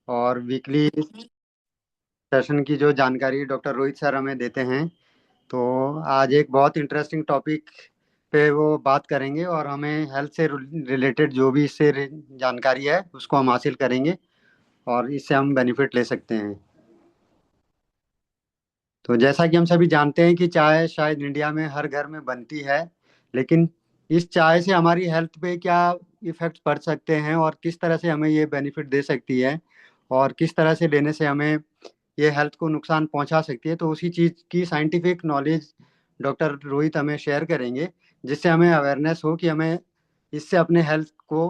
और weekly session की जो जानकारी डॉक्टर रोहित सर हमें देते हैं। तो आज एक बहुत इंटरेस्टिंग टॉपिक पे वो बात करेंगे और हमें हेल्थ से रिलेटेड जो भी इससे जानकारी है उसको हम हासिल करेंगे और इससे हम बेनिफिट ले सकते हैं। तो जैसा कि हम सभी जानते हैं कि चाय शायद इंडिया में हर घर में बनती है, लेकिन इस चाय से हमारी हेल्थ पे क्या इफेक्ट पड़ सकते हैं और किस तरह से हमें ये बेनिफिट दे सकती है और किस तरह से लेने से हमें ये हेल्थ को नुकसान पहुंचा सकती है, तो उसी चीज़ की साइंटिफिक नॉलेज डॉक्टर रोहित हमें शेयर करेंगे, जिससे हमें अवेयरनेस हो कि हमें इससे अपने हेल्थ को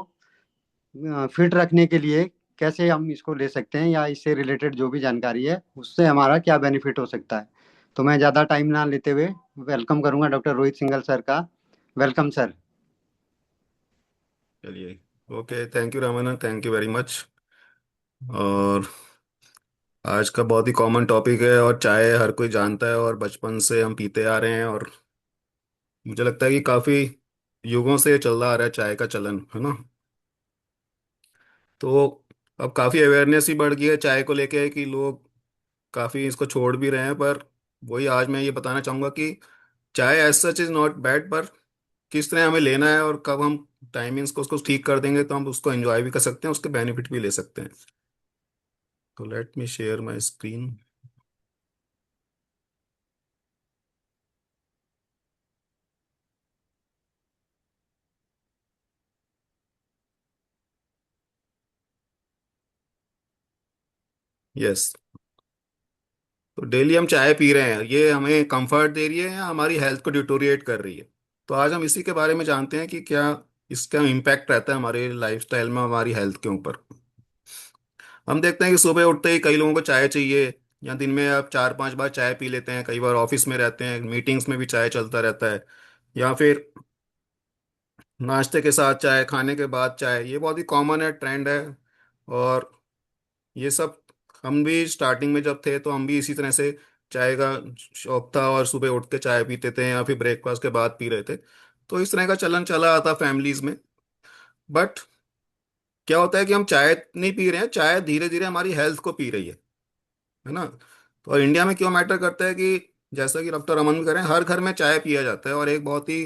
फिट रखने के लिए कैसे हम इसको ले सकते हैं या इससे रिलेटेड जो भी जानकारी है उससे हमारा क्या बेनिफिट हो सकता है। तो मैं ज़्यादा टाइम ना लेते हुए वेलकम करूंगा डॉक्टर रोहित सिंघल सर का। Welcome sir. चलिए। Okay, thank you Ramanand, thank you very much. और आज का बहुत ही कॉमन टॉपिक है और चाय हर कोई जानता है और बचपन से हम पीते आ रहे हैं। और मुझे लगता है कि काफ़ी युगों से चलता आ रहा है चाय का चलन, है ना। तो अब काफ़ी अवेयरनेस ही बढ़ गई है चाय को लेके कि लोग काफ़ी इसको छोड़ भी रहे हैं। पर वही आज मैं ये बताना चाहूँगा कि chai as such is not bad, पर किस तरह हमें लेना है और कब हम टाइमिंग्स को उसको ठीक कर देंगे तो हम उसको एंजॉय भी कर सकते हैं, उसके बेनिफिट भी ले सकते हैं। तो let me share my screen. Yes. तो डेली हम चाय पी रहे हैं, ये हमें कंफर्ट दे रही है या हमारी हेल्थ को डिटोरिएट कर रही है। तो आज हम इसी के बारे में जानते हैं कि क्या इसका इम्पैक्ट रहता है हमारे लाइफस्टाइल में, हमारी हेल्थ के ऊपर। हम देखते हैं कि सुबह उठते ही कई लोगों को चाय चाहिए, या दिन में आप 4-5 बार चाय पी लेते हैं। कई बार ऑफिस में रहते हैं, मीटिंग्स में भी चाय चलता रहता है, या फिर नाश्ते के साथ चाय, खाने के बाद चाय। ये बहुत ही कॉमन है, ट्रेंड है। और ये सब हम भी स्टार्टिंग में जब थे तो हम भी इसी तरह से चाय का शौक था और सुबह उठ के चाय पीते थे या फिर ब्रेकफास्ट के बाद पी रहे थे। तो इस तरह का चलन चला आता फैमिलीज में। बट क्या होता है कि हम चाय नहीं पी रहे हैं, चाय धीरे धीरे हमारी हेल्थ को पी रही है ना। तो और इंडिया में क्यों मैटर करता है कि जैसा कि डॉक्टर रमन भी कह रहे हैं, हर घर में चाय पिया जाता है और एक बहुत ही,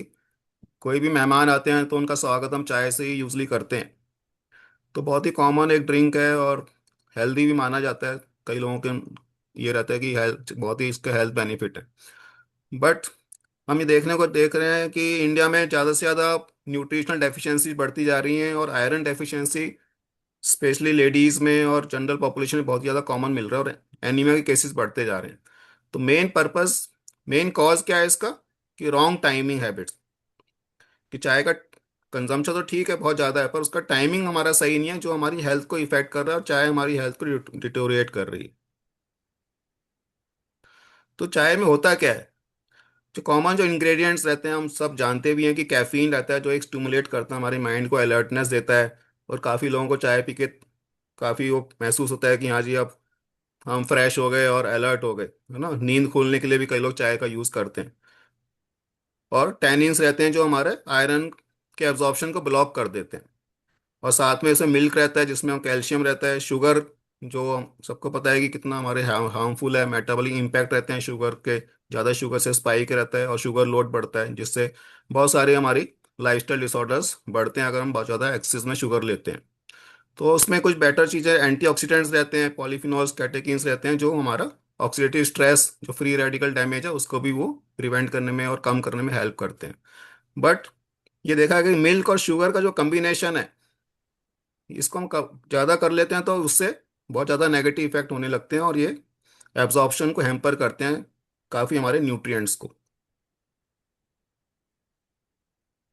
कोई भी मेहमान आते हैं तो उनका स्वागत हम चाय से ही यूजली करते हैं। तो बहुत ही कॉमन एक ड्रिंक है और हेल्दी भी माना जाता है। कई लोगों के ये रहता है कि हेल्थ, बहुत ही इसके हेल्थ बेनिफिट है। बट हम ये देखने को देख रहे हैं कि इंडिया में ज़्यादा से ज़्यादा न्यूट्रिशनल डेफिशिएंसी बढ़ती जा रही हैं और आयरन डेफिशिएंसी स्पेशली लेडीज़ में और जनरल पॉपुलेशन में बहुत ज़्यादा कॉमन मिल रहा है और एनीमिया के केसेस बढ़ते जा रहे हैं। तो मेन कॉज क्या है इसका, कि रॉन्ग टाइमिंग हैबिट्स। कि चाय का कंजम्पशन तो ठीक है, बहुत ज़्यादा है, पर उसका टाइमिंग हमारा सही नहीं है, जो हमारी हेल्थ को इफेक्ट कर रहा है और चाय हमारी हेल्थ को डिटोरिएट कर रही है। तो चाय में होता क्या है, जो कॉमन जो इंग्रेडिएंट्स रहते हैं हम सब जानते भी हैं कि कैफीन रहता है जो एक स्टिमुलेट करता है, हमारे माइंड को अलर्टनेस देता है। और काफ़ी लोगों को चाय पी के काफ़ी वो महसूस होता है कि हाँ जी, अब हम फ्रेश हो गए और अलर्ट हो गए, है ना। नींद खोलने के लिए भी कई लोग चाय का यूज़ करते हैं। और टैनिन्स रहते हैं जो हमारे आयरन के एब्जॉर्प्शन को ब्लॉक कर देते हैं। और साथ में इसमें मिल्क रहता है जिसमें कैल्शियम रहता है। शुगर, जो सबको पता है कि कितना हमारे हार्मफुल है, मेटाबॉलिक इम्पैक्ट रहते हैं शुगर के। ज़्यादा शुगर से स्पाइक रहता है और शुगर लोड बढ़ता है, जिससे बहुत सारी हमारी लाइफस्टाइल डिसऑर्डर्स बढ़ते हैं अगर हम बहुत ज़्यादा एक्सेस में शुगर लेते हैं। तो उसमें कुछ बेटर चीज़ें, एंटीऑक्सीडेंट्स रहते हैं, पॉलीफिनॉल्स, कैटेकिन्स रहते हैं, जो हमारा ऑक्सीडेटिव स्ट्रेस, जो फ्री रेडिकल डैमेज है, उसको भी वो प्रिवेंट करने में और कम करने में हेल्प करते हैं। बट ये देखा है कि मिल्क और शुगर का जो कम्बिनेशन है, इसको हम ज़्यादा कर लेते हैं तो उससे बहुत ज़्यादा नेगेटिव इफेक्ट होने लगते हैं और ये एब्जॉर्प्शन को हैम्पर करते हैं, काफ़ी हमारे न्यूट्रिएंट्स को।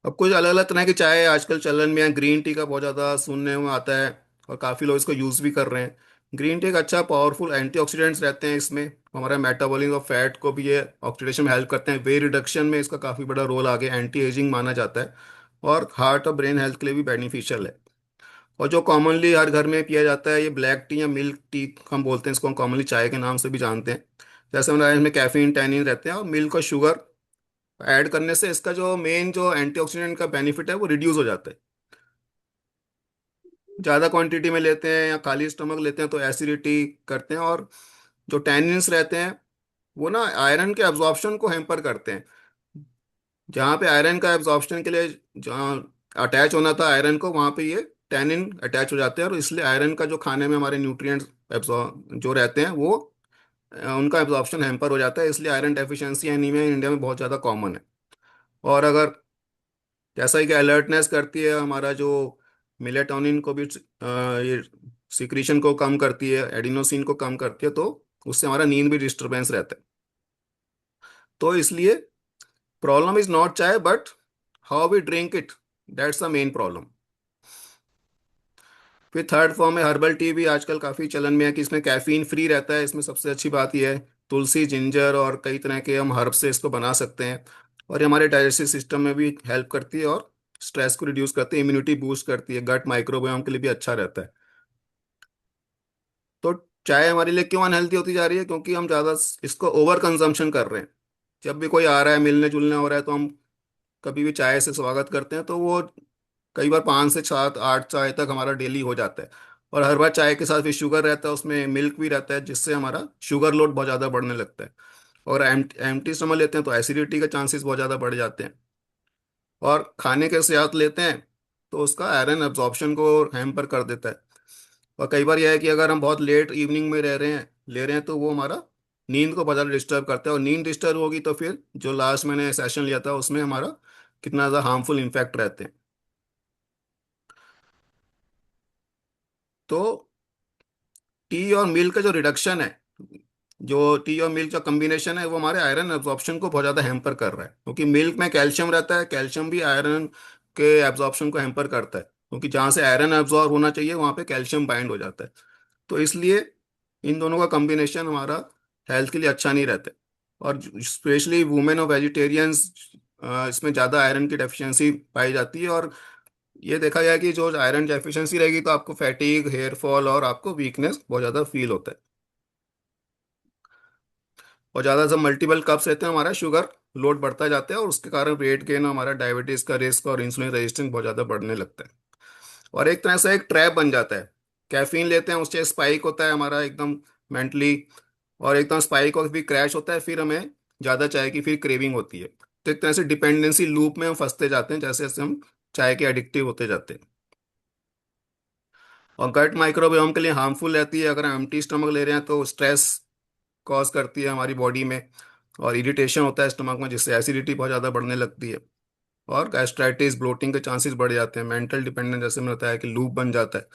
अब कुछ अलग अलग तरह की चाय आजकल चलन में है। ग्रीन टी का बहुत ज़्यादा सुनने में आता है और काफ़ी लोग इसको यूज़ भी कर रहे हैं। ग्रीन टी एक अच्छा पावरफुल एंटीऑक्सीडेंट्स रहते हैं इसमें, हमारा मेटाबॉलिज्म और फैट को भी ये ऑक्सीडेशन में हेल्प करते हैं। वेट रिडक्शन में इसका काफ़ी बड़ा रोल आगे, एंटी एजिंग माना जाता है और हार्ट और ब्रेन हेल्थ के लिए भी बेनिफिशियल है। और जो कॉमनली हर घर में पिया जाता है, ये ब्लैक टी या मिल्क टी हम बोलते हैं इसको, हम कॉमनली चाय के नाम से भी जानते हैं। जैसे हमारे इसमें कैफीन, टैनिन रहते हैं और मिल्क और शुगर ऐड करने से इसका जो मेन जो एंटीऑक्सीडेंट का बेनिफिट है वो रिड्यूस हो जाता है। ज़्यादा क्वांटिटी में लेते हैं या खाली स्टमक लेते हैं तो एसिडिटी करते हैं। और जो टैनिन्स रहते हैं वो ना आयरन के एब्जॉर्प्शन को हैम्पर करते हैं। जहाँ पे आयरन का एब्जॉर्प्शन के लिए जहाँ अटैच होना था आयरन को, वहाँ पे ये टैनिन अटैच हो जाते हैं, और इसलिए आयरन का जो खाने में हमारे न्यूट्रिएंट्स एब्जॉर्ब जो रहते हैं वो उनका एब्जॉर्प्शन हैम्पर हो जाता है। इसलिए आयरन डेफिशिएंसी एनीमिया इंडिया में बहुत ज़्यादा कॉमन है। और अगर जैसा ही कि अलर्टनेस करती है हमारा जो मिलेटोनिन को भी ये सिक्रीशन को कम करती है, एडिनोसिन को कम करती है, तो उससे हमारा नींद भी डिस्टरबेंस रहता है। तो इसलिए problem is not chai but how we drink it, that's the main problem. फिर थर्ड फॉर्म है हर्बल टी, भी आजकल काफ़ी चलन में है कि इसमें कैफीन फ्री रहता है। इसमें सबसे अच्छी बात यह है तुलसी, जिंजर और कई तरह के हम हर्ब से इसको बना सकते हैं, और ये हमारे डाइजेस्टिव सिस्टम में भी हेल्प करती है और स्ट्रेस को रिड्यूस करती है, इम्यूनिटी बूस्ट करती है, गट माइक्रोबायोम के लिए भी अच्छा रहता है। तो चाय हमारे लिए क्यों अनहेल्थी होती जा रही है? क्योंकि हम ज़्यादा इसको ओवर कंजम्पशन कर रहे हैं। जब भी कोई आ रहा है, मिलने जुलने हो रहा है, तो हम कभी भी चाय से स्वागत करते हैं, तो वो कई बार 5 से 7 8 चाय तक हमारा डेली हो जाता है। और हर बार चाय के साथ भी शुगर रहता है, उसमें मिल्क भी रहता है, जिससे हमारा शुगर लोड बहुत ज़्यादा बढ़ने लगता है। और एम्प्टी स्टमक लेते हैं तो एसिडिटी के चांसेस बहुत ज़्यादा बढ़ जाते हैं। और खाने के साथ लेते हैं तो उसका आयरन एब्जॉर्प्शन को हैम्पर कर देता है। और कई बार यह है कि अगर हम बहुत लेट इवनिंग में रह रहे हैं ले रहे हैं, तो वो हमारा नींद को बहुत ज़्यादा डिस्टर्ब करता है, और नींद डिस्टर्ब होगी तो फिर जो लास्ट मैंने सेशन लिया था उसमें हमारा कितना ज़्यादा हार्मफुल इम्पैक्ट रहते हैं। तो टी और मिल्क का जो रिडक्शन है, जो टी और मिल्क का कम्बिनेशन है, वो हमारे आयरन एब्जॉर्प्शन को बहुत ज़्यादा हैम्पर कर रहा है, क्योंकि मिल्क में कैल्शियम रहता है, कैल्शियम भी आयरन के एब्जॉर्प्शन को हैम्पर करता है, क्योंकि जहाँ से आयरन एब्जॉर्ब होना चाहिए वहाँ पे कैल्शियम बाइंड हो जाता है। तो इसलिए इन दोनों का कम्बिनेशन हमारा हेल्थ के लिए अच्छा नहीं रहता है। और स्पेशली वुमेन और वेजिटेरियंस, इसमें ज़्यादा आयरन की डेफिशिएंसी पाई जाती है। और ये देखा गया कि जो आयरन डेफिशिएंसी रहेगी तो आपको फैटीग, हेयर फॉल और आपको वीकनेस बहुत ज़्यादा फील होता है। और ज़्यादा जब मल्टीपल कप्स रहते हैं हमारा शुगर लोड बढ़ता जाता है, और उसके कारण वेट गेन, हमारा डायबिटीज़ का रिस्क और इंसुलिन रेजिस्टेंस बहुत ज़्यादा बढ़ने लगता है। और एक तरह से एक ट्रैप बन जाता है। कैफीन लेते हैं, उससे स्पाइक होता है हमारा एकदम मेंटली, और एकदम स्पाइक और फिर क्रैश होता है, फिर हमें ज़्यादा चाय की फिर क्रेविंग होती है। तो एक तरह से डिपेंडेंसी लूप में हम फंसते जाते हैं, जैसे जैसे हम चाय के एडिक्टिव होते जाते हैं। और गट माइक्रोबायोम के लिए हार्मफुल रहती है। अगर हम एम्प्टी स्टमक ले रहे हैं तो स्ट्रेस कॉज करती है हमारी बॉडी में, और इरिटेशन होता है स्टमक में, जिससे एसिडिटी बहुत ज़्यादा बढ़ने लगती है, और गैस्ट्राइटिस, ब्लोटिंग के चांसेस बढ़ जाते हैं। मेंटल डिपेंडेंस, जैसे मैंने बताया कि लूप बन जाता है।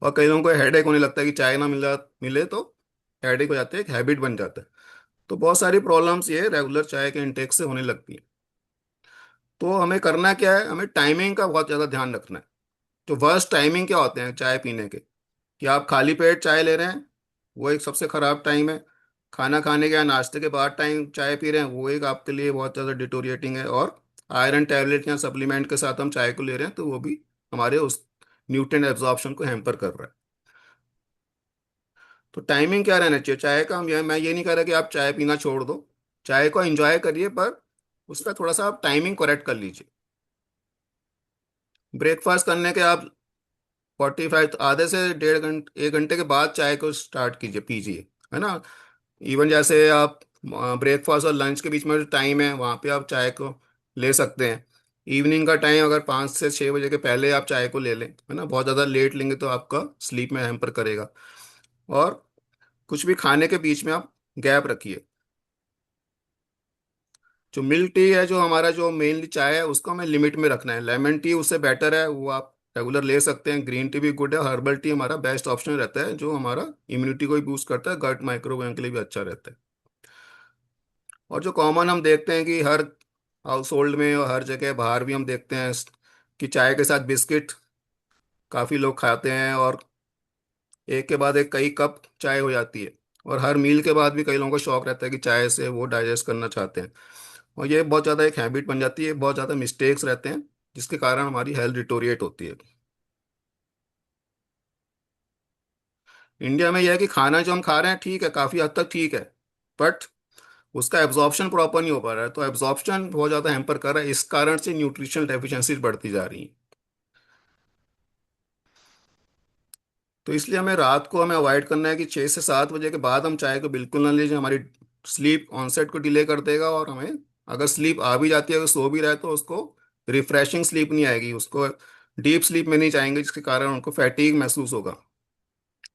और कई लोगों को हेडेक होने लगता है कि चाय ना मिले तो हेडेक हो जाते हैं, एक हैबिट बन जाता है। तो बहुत सारी प्रॉब्लम्स ये रेगुलर चाय के इंटेक से होने लगती है। तो हमें करना क्या है, हमें टाइमिंग का बहुत ज़्यादा ध्यान रखना है। तो वर्स्ट टाइमिंग क्या होते हैं चाय पीने के, कि आप खाली पेट चाय ले रहे हैं, वो एक सबसे खराब टाइम है। खाना खाने के या नाश्ते के बाद टाइम चाय पी रहे हैं, वो एक आपके लिए बहुत ज़्यादा डिटोरिएटिंग है। और आयरन टैबलेट या सप्लीमेंट के साथ हम चाय को ले रहे हैं, तो वो भी हमारे उस न्यूट्रिएंट एब्जॉर्प्शन को हैम्पर कर रहा है। तो टाइमिंग क्या रहना चाहिए चाय का? मैं ये नहीं कह रहा कि आप चाय पीना छोड़ दो, चाय को एंजॉय करिए, पर उसका थोड़ा सा आप टाइमिंग करेक्ट कर लीजिए। ब्रेकफास्ट करने के आप 45 आधे से 1.5 घंटे 1 घंटे के बाद चाय को स्टार्ट कीजिए, पीजिए, है ना। इवन जैसे आप ब्रेकफास्ट और लंच के बीच में जो टाइम है वहाँ पे आप चाय को ले सकते हैं। इवनिंग का टाइम अगर 5 से 6 बजे के पहले आप चाय को ले लें, है ना, बहुत ज़्यादा लेट लेंगे तो आपका स्लीप में हैम्पर करेगा। और कुछ भी खाने के बीच में आप गैप रखिए। जो मिल्क टी है, जो हमारा जो मेनली चाय है, उसको हमें लिमिट में रखना है। लेमन टी उससे बेटर है, वो आप रेगुलर ले सकते हैं। ग्रीन टी भी गुड है, हर्बल टी हमारा बेस्ट ऑप्शन रहता है, जो हमारा इम्यूनिटी को भी बूस्ट करता है, गट माइक्रोबायोम के लिए भी अच्छा रहता है। और जो कॉमन हम देखते हैं कि हर हाउस होल्ड में और हर जगह बाहर भी हम देखते हैं कि चाय के साथ बिस्किट काफ़ी लोग खाते हैं, और एक के बाद एक कई कप चाय हो जाती है। और हर मील के बाद भी कई लोगों को शौक रहता है कि चाय से वो डाइजेस्ट करना चाहते हैं, और ये बहुत ज़्यादा एक हैबिट बन जाती है, बहुत ज़्यादा मिस्टेक्स रहते हैं, जिसके कारण हमारी हेल्थ डिटोरिएट होती है। इंडिया में यह है कि खाना जो हम खा रहे हैं ठीक है, काफ़ी हद तक ठीक है, बट उसका एब्जॉर्प्शन प्रॉपर नहीं हो पा रहा है। तो एब्जॉर्प्शन बहुत ज़्यादा हैम्पर कर रहा है, इस कारण से न्यूट्रिशनल डेफिशिएंसीज बढ़ती जा रही हैं। तो इसलिए हमें रात को हमें अवॉइड करना है कि 6 से 7 बजे के बाद हम चाय को बिल्कुल ना लीजिए। हमारी स्लीप ऑनसेट को डिले कर देगा, और हमें अगर स्लीप आ भी जाती है, अगर सो भी रहा है, तो उसको रिफ्रेशिंग स्लीप नहीं आएगी, उसको डीप स्लीप में नहीं जाएंगे, जिसके कारण उनको फैटीग महसूस होगा।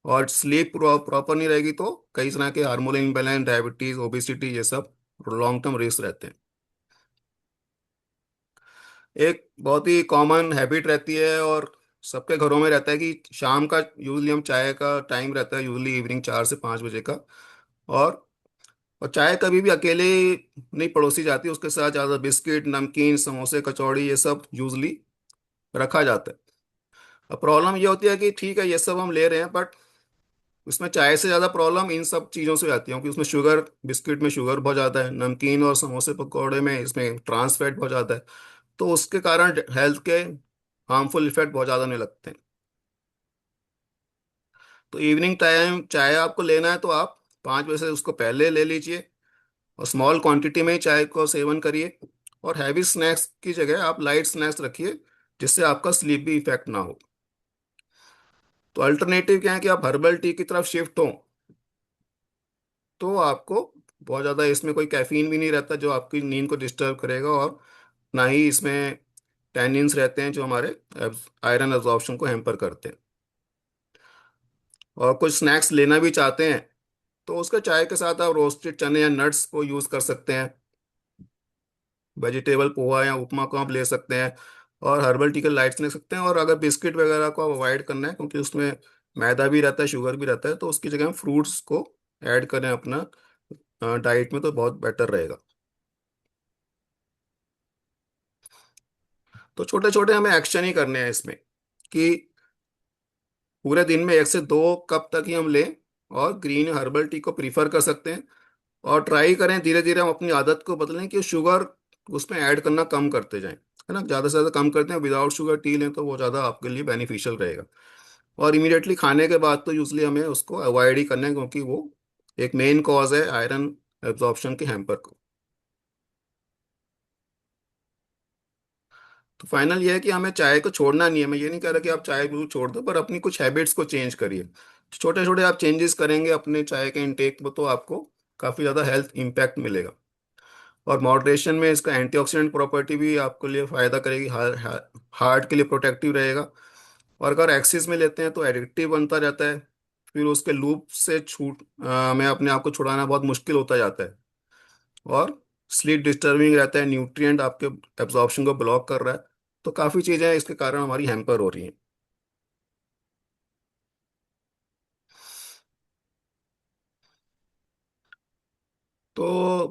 और स्लीप प्रॉपर नहीं रहेगी तो कई तरह के हार्मोनल इम्बैलेंस, डायबिटीज, ओबेसिटी, ये सब लॉन्ग टर्म रिस्क रहते हैं। एक बहुत ही कॉमन हैबिट रहती है और सबके घरों में रहता है कि शाम का यूजली हम चाय का टाइम रहता है, यूजली इवनिंग 4 से 5 बजे का। और और चाय कभी भी अकेले नहीं परोसी जाती, उसके साथ ज़्यादा बिस्किट, नमकीन, समोसे, कचौड़ी, ये सब यूजली रखा जाता है। अब प्रॉब्लम ये होती है कि ठीक है, ये सब हम ले रहे हैं, बट उसमें चाय से ज़्यादा प्रॉब्लम इन सब चीज़ों से आती है, क्योंकि उसमें शुगर, बिस्किट में शुगर बहुत ज़्यादा है, नमकीन और समोसे पकौड़े में इसमें ट्रांस फैट बहुत ज़्यादा है। तो उसके कारण हेल्थ के हार्मफुल इफेक्ट बहुत ज़्यादा होने लगते हैं। तो इवनिंग टाइम चाय आपको लेना है तो आप 5 बजे से उसको पहले ले लीजिए, और स्मॉल क्वांटिटी में ही चाय को सेवन करिए। और हैवी स्नैक्स की जगह आप लाइट स्नैक्स रखिए, जिससे आपका स्लीप भी इफेक्ट ना हो। तो अल्टरनेटिव क्या है कि आप हर्बल टी की तरफ शिफ्ट हो, तो आपको बहुत ज़्यादा इसमें कोई कैफीन भी नहीं रहता जो आपकी नींद को डिस्टर्ब करेगा, और ना ही इसमें टैनिन्स रहते हैं जो हमारे आयरन एब्जॉर्प्शन को हैम्पर करते हैं। और कुछ स्नैक्स लेना भी चाहते हैं तो उसका चाय के साथ आप रोस्टेड चने या नट्स को यूज़ कर सकते हैं, वेजिटेबल पोहा या उपमा को आप ले सकते हैं, और हर्बल टी के लाइट्स ले सकते हैं। और अगर बिस्किट वगैरह को आप अवॉइड करना है, क्योंकि उसमें मैदा भी रहता है, शुगर भी रहता है, तो उसकी जगह हम फ्रूट्स को ऐड करें अपना डाइट में, तो बहुत बेटर रहेगा। तो छोटे छोटे हमें एक्शन ही करने हैं इसमें, कि पूरे दिन में 1 से 2 कप तक ही हम लें, और ग्रीन हर्बल टी को प्रीफर कर सकते हैं। और ट्राई करें धीरे धीरे हम अपनी आदत को बदलें कि शुगर उसमें ऐड करना कम करते जाएं, है ना। ज़्यादा से ज़्यादा कम करते हैं, विदाउट शुगर टी लें तो वो ज़्यादा आपके लिए बेनिफिशियल रहेगा। और इमीडिएटली खाने के बाद तो यूजली हमें उसको अवॉइड ही करना है, क्योंकि वो एक मेन कॉज है आयरन एब्जॉर्प्शन के हैम्पर को। तो फाइनल ये है कि हमें चाय को छोड़ना नहीं है। मैं ये नहीं कह रहा कि आप चाय बिल्कुल छोड़ दो, पर अपनी कुछ हैबिट्स को चेंज करिए। छोटे छोटे आप चेंजेस करेंगे अपने चाय के इनटेक में, तो आपको काफ़ी ज़्यादा हेल्थ इम्पैक्ट मिलेगा। और मॉडरेशन में इसका एंटीऑक्सीडेंट प्रॉपर्टी भी आपके लिए फ़ायदा करेगी, हार्ट के लिए प्रोटेक्टिव रहेगा। और अगर एक्सेस में लेते हैं तो एडिक्टिव बनता जाता है, फिर उसके लूप से हमें अपने आप को छुड़ाना बहुत मुश्किल होता जाता है। और स्लीप डिस्टर्बिंग रहता है, न्यूट्रिएंट आपके एब्जॉर्प्शन को ब्लॉक कर रहा है। तो काफ़ी चीज़ें इसके कारण हमारी हैम्पर हो रही हैं। तो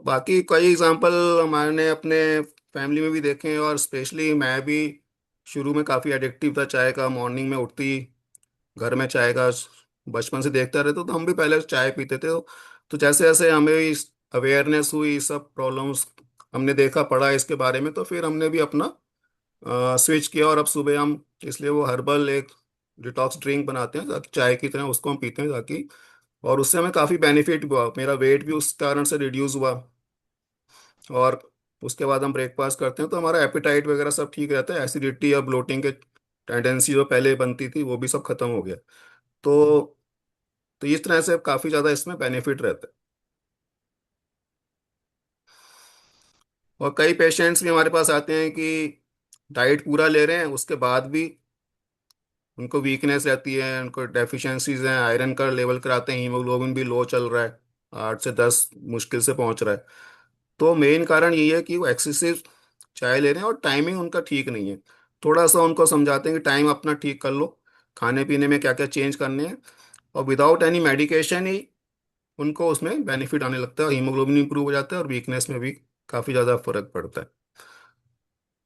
बाकी कई एग्जांपल हमारे अपने फैमिली में भी देखे हैं, और स्पेशली मैं भी शुरू में काफ़ी एडिक्टिव था चाय का। मॉर्निंग में उठती घर में चाय का बचपन से देखता रहता, तो हम भी पहले चाय पीते थे। तो जैसे जैसे हमें इस अवेयरनेस हुई, सब प्रॉब्लम्स हमने देखा, पढ़ा इसके बारे में, तो फिर हमने भी अपना स्विच किया। और अब सुबह हम इसलिए वो हर्बल एक डिटॉक्स ड्रिंक बनाते हैं, ताकि चाय की तरह उसको हम पीते हैं, ताकि और उससे हमें काफ़ी बेनिफिट हुआ, मेरा वेट भी उस कारण से रिड्यूस हुआ। और उसके बाद हम ब्रेकफास्ट करते हैं तो हमारा एपिटाइट वगैरह सब ठीक रहता है, एसिडिटी या ब्लोटिंग के टेंडेंसी जो पहले बनती थी वो भी सब खत्म हो गया। तो तो इस तरह से काफ़ी ज़्यादा इसमें बेनिफिट रहता है। और कई पेशेंट्स भी हमारे पास आते हैं कि डाइट पूरा ले रहे हैं, उसके बाद भी उनको वीकनेस रहती है, उनको डेफिशिएंसीज हैं, आयरन का लेवल कराते हैं, हीमोग्लोबिन भी लो चल रहा है, 8 से 10 मुश्किल से पहुंच रहा है। तो मेन कारण यही है कि वो एक्सेसिव चाय ले रहे हैं, और टाइमिंग उनका ठीक नहीं है। थोड़ा सा उनको समझाते हैं कि टाइम अपना ठीक कर लो, खाने पीने में क्या क्या चेंज करने हैं, और विदाउट एनी मेडिकेशन ही उनको उसमें बेनिफिट आने लगता है, हीमोग्लोबिन इंप्रूव हो जाता है, और वीकनेस में भी काफ़ी ज़्यादा फर्क पड़ता है।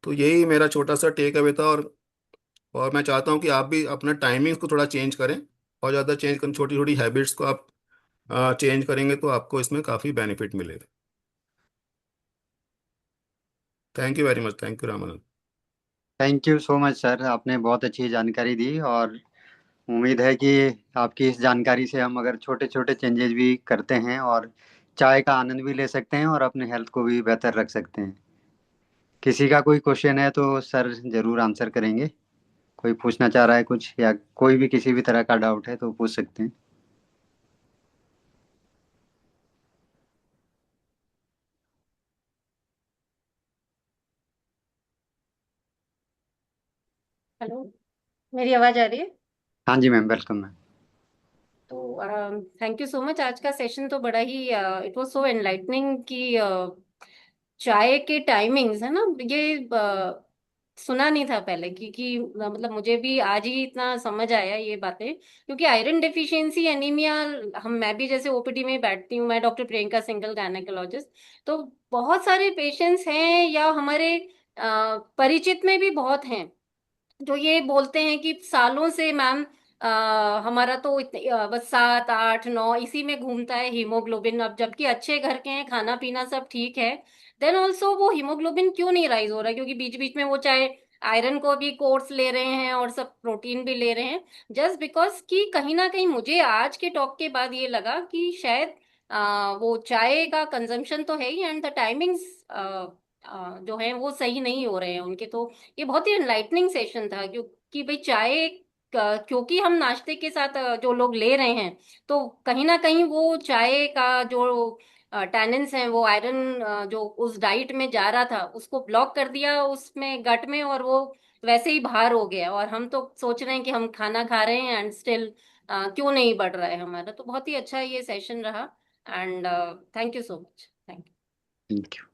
तो यही मेरा छोटा सा टेक अवे था। और मैं चाहता हूँ कि आप भी अपना टाइमिंग्स को थोड़ा चेंज करें, और ज़्यादा चेंज करें, छोटी छोटी हैबिट्स को आप चेंज करेंगे तो आपको इसमें काफ़ी बेनिफिट मिलेगा। Thank you very much, thank you Ramanand. Thank you so much sir, आपने बहुत अच्छी जानकारी दी। और उम्मीद है कि आपकी इस जानकारी से हम अगर छोटे छोटे चेंजेस भी करते हैं और चाय का आनंद भी ले सकते हैं और अपने हेल्थ को भी बेहतर रख सकते हैं। किसी का कोई क्वेश्चन है तो सर जरूर आंसर करेंगे। कोई पूछना चाह रहा है कुछ, या कोई भी किसी भी तरह का डाउट है तो पूछ सकते हैं। हेलो, मेरी आवाज आ रही है? हाँ जी मैम, वेलकम मैम। तो थैंक यू सो मच। आज का सेशन तो बड़ा ही इट वाज सो एनलाइटनिंग कि चाय के टाइमिंग्स है ना, ये सुना नहीं था पहले मतलब मुझे भी आज ही इतना समझ आया ये बातें, क्योंकि आयरन डेफिशिएंसी एनीमिया, हम मैं भी जैसे ओपीडी में बैठती हूँ, मैं डॉक्टर प्रियंका सिंगल गायनेकोलॉजिस्ट। तो बहुत सारे पेशेंट्स हैं या हमारे परिचित में भी बहुत हैं जो ये बोलते हैं कि सालों से मैम हमारा तो इतने बस 7 8 9 इसी में घूमता है हीमोग्लोबिन। अब जबकि अच्छे घर के हैं, खाना पीना सब ठीक है, देन ऑल्सो वो हीमोग्लोबिन क्यों नहीं राइज हो रहा है? क्योंकि बीच बीच में वो चाहे आयरन को भी कोर्स ले रहे हैं और सब प्रोटीन भी ले रहे हैं, जस्ट बिकॉज कि कहीं ना कहीं मुझे आज के टॉक के बाद ये लगा कि शायद वो चाय का कंजम्पशन तो है ही, एंड द टाइमिंग्स जो है वो सही नहीं हो रहे हैं उनके। तो ये बहुत ही एनलाइटनिंग सेशन था, क्योंकि भाई चाय क्योंकि हम नाश्ते के साथ जो लोग ले रहे हैं, तो कहीं ना कहीं वो चाय का जो टैनिन्स हैं, वो आयरन जो उस डाइट में जा रहा था उसको ब्लॉक कर दिया उसमें गट में, और वो वैसे ही बाहर हो गया। और हम तो सोच रहे हैं कि हम खाना खा रहे हैं एंड स्टिल क्यों नहीं बढ़ रहा है हमारा। तो बहुत ही अच्छा ये सेशन रहा, and thank you so much. Thank you. Thank you.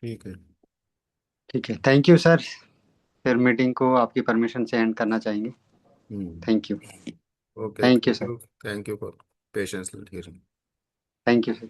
ठीक है। ठीक है, थैंक यू सर। फिर मीटिंग को आपकी परमिशन से एंड करना चाहेंगे। Hmm. Thank you. Okay, thank you thank sir. You, thank you for patience hearing. Thank you sir.